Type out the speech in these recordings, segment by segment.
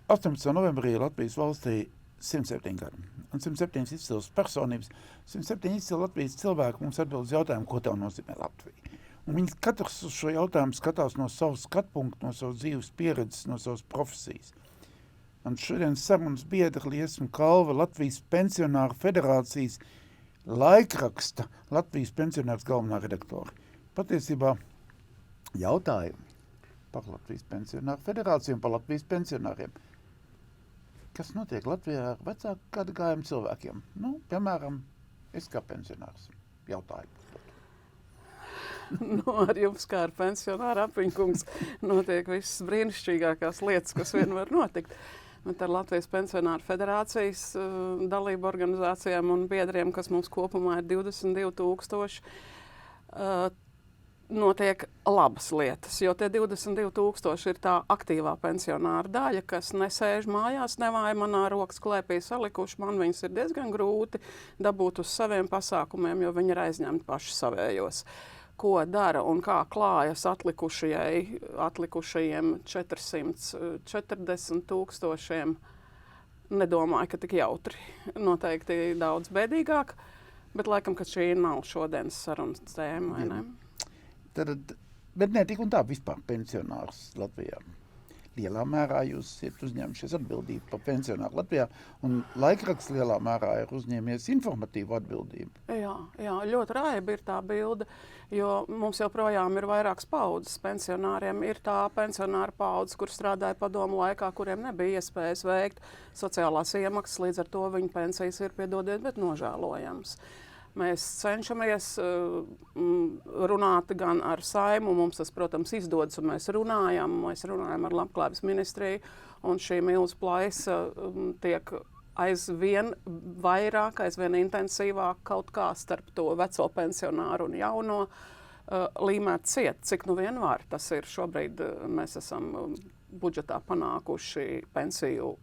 18. novembrī Latvijas valstī 107 gadi. Un 107 izcils personības, 107 izcils Latvijas cilvēki mums atbild uz jautājumu, ko tev nozīmē Latvija. Un viņi katrs uz šo jautājumu skatās no savas skatpunkta, no savas dzīves pieredzes, no savas profesijas. Un šodien sarunas biedra Liesma Kalva, Latvijas pensionāru federācijas laikraksta Latvijas pensionārs galvenā redaktora. Patiesībā jautājumi par Latvijas pensionāru federāciju un par Latvijas pensionāriem. Kas notiek Latvijā ar vecāku gadu gājumu cilvēkiem? Nu, piemēram, es kā pensionārs jautāju. Ar jums kā ar pensionāru Apiņkungs notiek visas brīnišķīgākās lietas, kas vien var notikt. Bet ar Latvijas pensionāru federācijas dalību organizācijām un biedriem, kas mums kopumā ir 22,000, notiek labas lietas, jo tie 22,000 ir tā aktīvā pensionāra daļa, kas nesēž mājās, nevāja manā rokas klēpī salikuši. Man viņas ir diezgan grūti dabūt uz saviem pasākumiem, jo viņi ir aizņemti paši savējos. Ko dara un kā klājas atlikušajiem 440,000, nedomāju, ka tik jautri. Noteikti daudz bēdīgāk, bet laikam, ka šī nav šodienas sarunas tēma, vai ne? Bet ne tik un tā vispār pensionārs Latvijā. Lielā mērā jūs esat uzņēmušies atbildību par pensionāru Latvijā, un laikraksts lielā mērā ir uzņēmies informatīvu atbildību. Jā, ļoti raiba ir tā bilde, jo mums joprojām ir vairākas paudzes pensionāriem. Ir tā pensionāra paudze, kur strādāja padomu laikā, kuriem nebija iespējas veikt sociālās iemaksas, līdz ar to viņu pensijas ir, piedodiet, bet nožēlojams. Mēs cenšamies runāt gan ar Saimu, mums tas, protams, izdodas, un mēs runājam ar Labklājības ministriju, un šī milzu plaisa tiek aizvien vairāk, aizvien intensīvāk kaut kā starp to veco pensionāru un jauno līmēt ciet, cik nu vien var. Tas ir šobrīd, mēs esam budžetā panākuši pensiju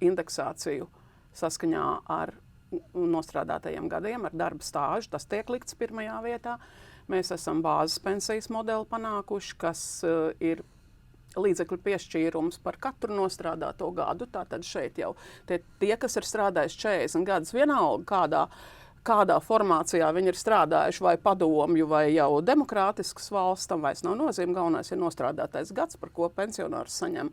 indeksāciju saskaņā ar nostrādātajiem gadiem, ar darba stāžu. Tas tiek likts pirmajā vietā. Mēs esam bāzes pensijas modeli panākuši, kas ir līdzekļu piešķīrums par katru nostrādāto gadu. Tātad šeit jau tie kas ir strādājuši 40 gadus, vienalga kādā formācijā viņi ir strādājuši, vai padomju, vai jau demokrātiskas valsts, tam vairs nav nozīme. Galvenais ir nostrādātais gads, par ko pensionārs saņem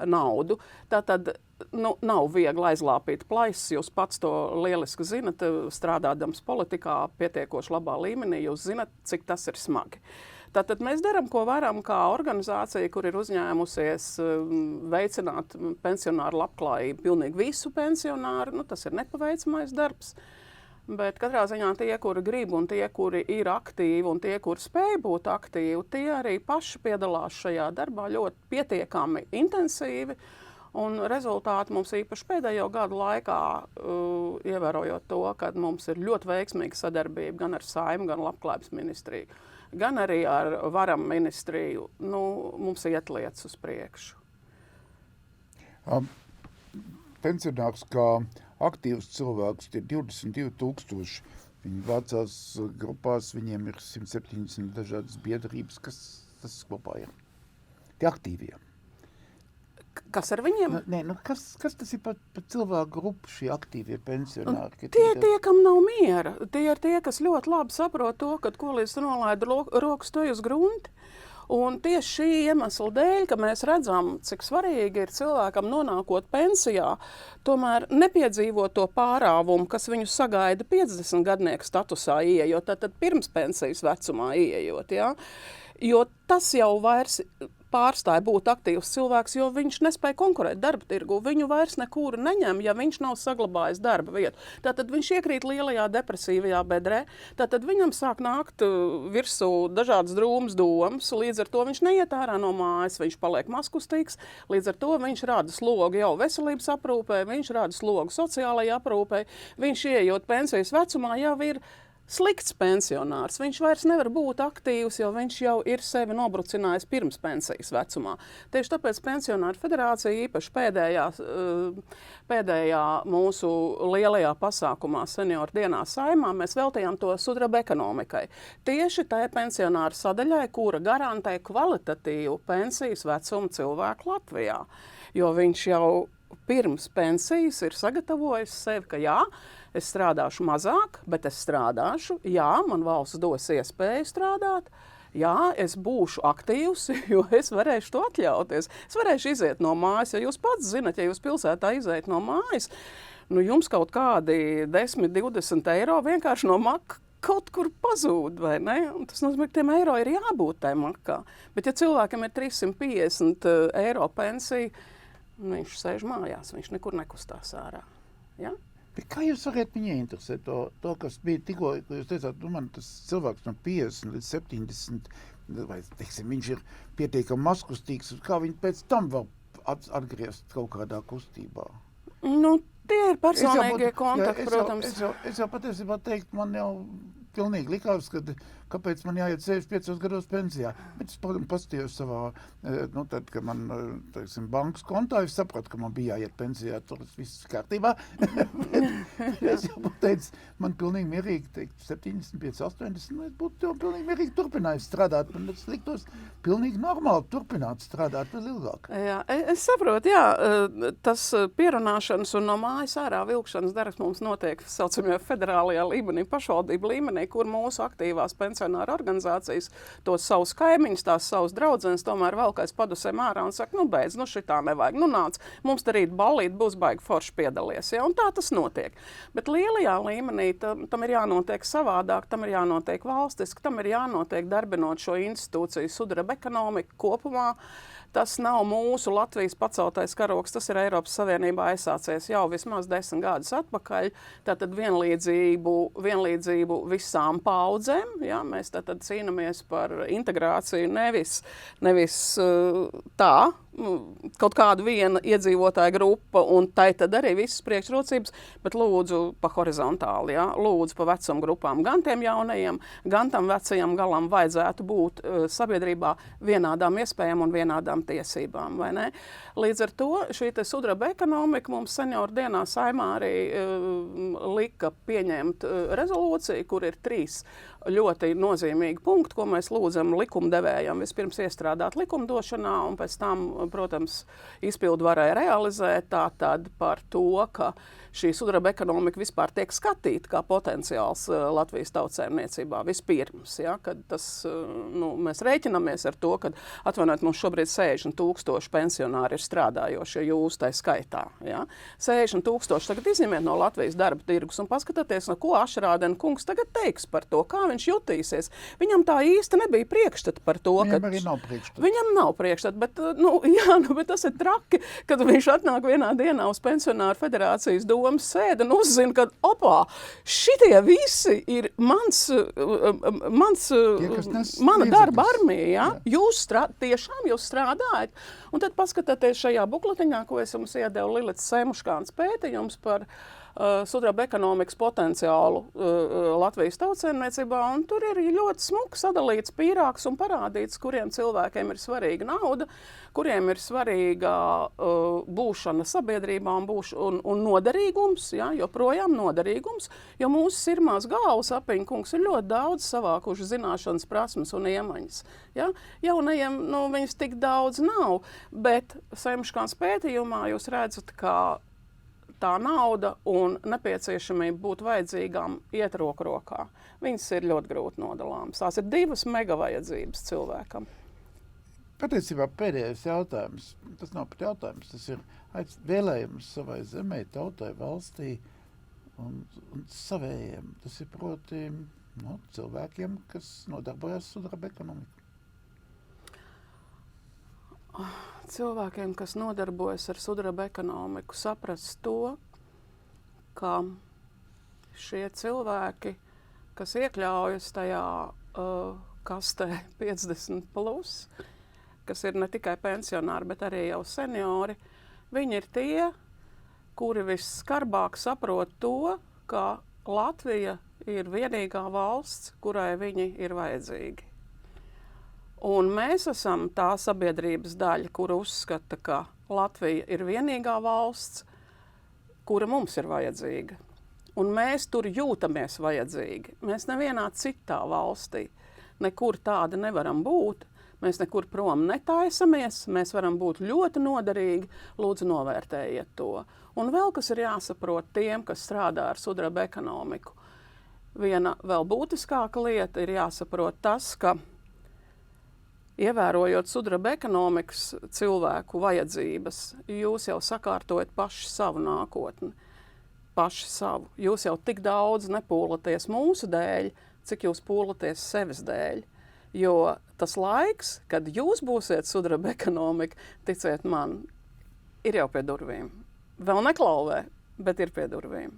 naudu. Tātad nav viegli aizlāpīt plaisas, jūs pats to lieliski zinat, strādādams politikā pietiekoši labā līmenī, jūs zinat, cik tas ir smagi. Tātad mēs darām, ko varam, kā organizācija, kur ir uzņēmusies veicināt pensionāru labklājību pilnīgi visu pensionāru. Tas ir nepaveicamais darbs. Bet katrā ziņā tie, kuri grib un tie, kuri ir aktīvi un tie, kuri spēj būt aktīvi, tie arī paši piedalās šajā darbā ļoti pietiekami intensīvi. Un rezultāti mums īpaši pēdējo gadu laikā, ievērojot to, ka mums ir ļoti veiksmīga sadarbība gan ar Saimu, gan Labklājības ministriju, gan arī ar Varam ministriju, mums iet lietas uz priekšu. Pensionārs kā aktīvs cilvēks, tie 22,000. Viņi vācās grupās, viņiem ir 170 dažādas biedrības. Kas tas kopā ir? Tie aktīvie. Kas ar viņiem? Kas tas ir par cilvēku grupu, šie aktīvie pensionāri? Tie, kam nav miera. Tie ir tie, kas ļoti labi saprot to, ka ko līdz nolaida rokas to uz grunti. Un tieši šī iemesla dēļ, ka mēs redzam, cik svarīgi ir cilvēkam nonākot pensijā, tomēr nepiedzīvot to pārāvumu, kas viņu sagaida 50 gadnieku statusā ieejot, tad pirms pensijas vecumā ieejot. Ja? Jo tas jau vairs pārstāja būt aktīvs cilvēks, jo viņš nespēja konkurēt darba tirgu. Viņu vairs nekur neņem, ja viņš nav saglabājis darba vietu. Tātad viņš iekrīt lielajā depresīvajā bedrē, tātad viņam sāk nākt virsū dažādas drūmas domas, līdz ar to viņš neiet ārā no mājas, viņš paliek mazkustīgs, līdz ar to viņš rada slogu jau veselības aprūpē, viņš rada slogu sociālajai aprūpē, viņš ieejot pensijas vecumā jau ir slikts pensionārs. Viņš vairs nevar būt aktīvs, jo viņš jau ir sevi nobrucinājis pirms pensijas vecumā. Tieši tāpēc Pensionāru federācija īpaši pēdējā mūsu lielajā pasākumā Senioru dienā Saeimā mēs veltījām to sudraba ekonomikai. Tieši tai pensionāru sadaļai, kura garantē kvalitatīvu pensijas vecumu cilvēku Latvijā. Jo viņš jau pirms pensijas ir sagatavojis sevi, ka jā, es strādāšu mazāk, bet es strādāšu. Jā, man valsts dos iespēju strādāt. Jā, es būšu aktīvs, jo es varēšu to atļauties. Es varēšu iziet no mājas, jo jūs pats zinat, ja jūs pilsētā iziet no mājas, nu jums kaut kādi 10-20 eiro vienkārši no maka kaut kur pazūd, vai ne? Un tas nozīmē, ka tiem eiro ir jābūt tai makā. Bet ja cilvēkam ir 350 eiro pensija, viņš sēž mājās, viņš nekur nekustās ārā. Ja? Bet kā jūs varat viņai interesēt to, kas bija tikko, jūs teicāt, nu man tas cilvēks no 50 līdz 70, vai, teiksim, viņš ir pietiekami mazkustīgs, kā viņi pēc tam var atgriezt kaut kādā kustībā? Nu, tie ir personīgie kontakti, protams. Es jau patiesībā teikt, man jau pilnīgi likās, kāpēc man jāiet 65 gados pensijā. Bet es, protams, paskatījos savā, nu tad, kad man, teiksim, bankas kontā, es sapratu, ka man bija jāiet pensijā, tur viss kārtībā. Es jau teicu, man pilnīgi mierīgi, teikt, 75, 80, es būtu jau pilnīgi mierīgi turpinājis strādāt, man es liktos pilnīgi normāli turpināt strādāt vēl ilgāk. Jā, es saprotu, jā, tas pierunāšanas un no mājas ārā vilkšanas darbs mums notiek, saucamajā federālajā līmenī, pašvaldību līmenī, kur mūsu aktīvās pensionāru organizācijas tos savus kaimiņus, tās savus draudzenes tomēr valkais padusēm ārā un saka, nu beidz, nu šitā nevajag, nu nāc, mums te rīt ballīt, būs baigi forši piedalies, ja, un tā tas notiek. Bet lielajā līmenī tam ir jānotiek savādāk, tam ir jānotiek valstiski, tam ir jānotiek darbinot šo institūciju sudraba ekonomiku kopumā. Tas nav mūsu Latvijas paceltais karoks, tas ir Eiropas Savienībā aizsācies jau vismaz 10 gadus atpakaļ. Tātad vienlīdzību visām paudzēm. Ja? Mēs tātad cīnamies par integrāciju nevis tā, kaut kāda viena iedzīvotāja grupa un tai tad arī visas priekšrocības, bet lūdzu pa horizontāli, ja? Lūdzu pa vecuma grupām. Gan tiem jaunajiem, gan tam vecajam galam vajadzētu būt sabiedrībā vienādām iespējām un vienādām tiesībām, vai ne? Līdz ar to šī te sudraba ekonomika mums Senioru dienā Saeimā arī lika pieņemt rezolūciju, kur ir 3 ļoti nozīmīgi punkti, ko mēs lūdzam likumdevējam vispirms iestrādāt likumdošanā un pēc tam, protams, izpildu varēja realizēt tātad par to, ka šī sudraba ekonomika vispār tiek skatīta kā potenciāls Latvijas tautsēmniecībā vispirms. Ja, kad tas, nu, mēs rēķinamies ar to, ka atvainojiet, mums šobrīd 60,000 pensionāri ir strādājošie jūs tai skaitā. Ja. 60,000 tagad izņemiet no Latvijas darba tirgus un paskatieties, no ko Ašrādena kungs tagad teiks par to, kā viņš jutīsies. Viņam tā īsti nebija priekšstata par to, Viņam arī nav priekšstata. Viņam nav priekšstata, bet, bet tas ir traki, kad viņš atnāk vienā dienā uz Pensionāru federācijas domas sēdi un uzzina, ka, šitie visi ir mana darba armija, ja? Jūs strādājat. Un tad paskatieties šajā bukletiņā, ko es jums iedevu Lilits Semuškāns pētījums par sudraba ekonomikas potenciālu Latvijas tautsēmniecībā, un tur ir ļoti smuki sadalīts pīrāgs un parādīts, kuriem cilvēkiem ir svarīga nauda, kuriem ir svarīga būšana sabiedrībā un noderīgums, ja, joprojām noderīgums, jo mūsu sirmās galvas apiņkungs ir ļoti daudz savākuši zināšanas, prasmes un iemaņas. Ja. Jaunajiem, viņas tik daudz nav, bet Semuškāns pētījumā jūs redzat, ka tā nauda un nepieciešamība būt vajadzīgām iet roku rokā. Viņas ir ļoti grūti nodalāmas. Tās ir 2 mega vajadzības cilvēkam. Patiesībā pēdējais jautājums, tas nav pat jautājums, tas ir vēlējums savai zemē, tautai, valstī un savējiem. Tas ir proti cilvēkiem, kas nodarbojas sudraba ekonomiku. Cilvēkiem, kas nodarbojas ar sudraba ekonomiku, saprast to, ka šie cilvēki, kas iekļaujas tajā kastē 50+, kas ir ne tikai pensionāri, bet arī jau seniori, viņi ir tie, kuri visskarbāk saprot to, ka Latvija ir vienīgā valsts, kurai viņi ir vajadzīgi. Un mēs esam tā sabiedrības daļa, kura uzskata, ka Latvija ir vienīgā valsts, kura mums ir vajadzīga. Un mēs tur jūtamies vajadzīgi. Mēs nevienā citā valstī nekur tāda nevaram būt. Mēs nekur prom netaisamies, mēs varam būt ļoti noderīgi, lūdzu novērtējiet to. Un vēl kas ir jāsaprot tiem, kas strādā ar sudraba ekonomiku. Viena vēl būtiskāka lieta ir jāsaprot tas, ka ievērojot sudraba ekonomikas cilvēku vajadzības, jūs jau sakārtojat paši savu nākotni, paši savu. Jūs jau tik daudz nepūlaties mūsu dēļ, cik jūs pūlaties sevis dēļ. Jo tas laiks, kad jūs būsiet sudraba ekonomika, ticiet man, ir jau pie durvīm. Vēl neklauvē, bet ir pie durvīm.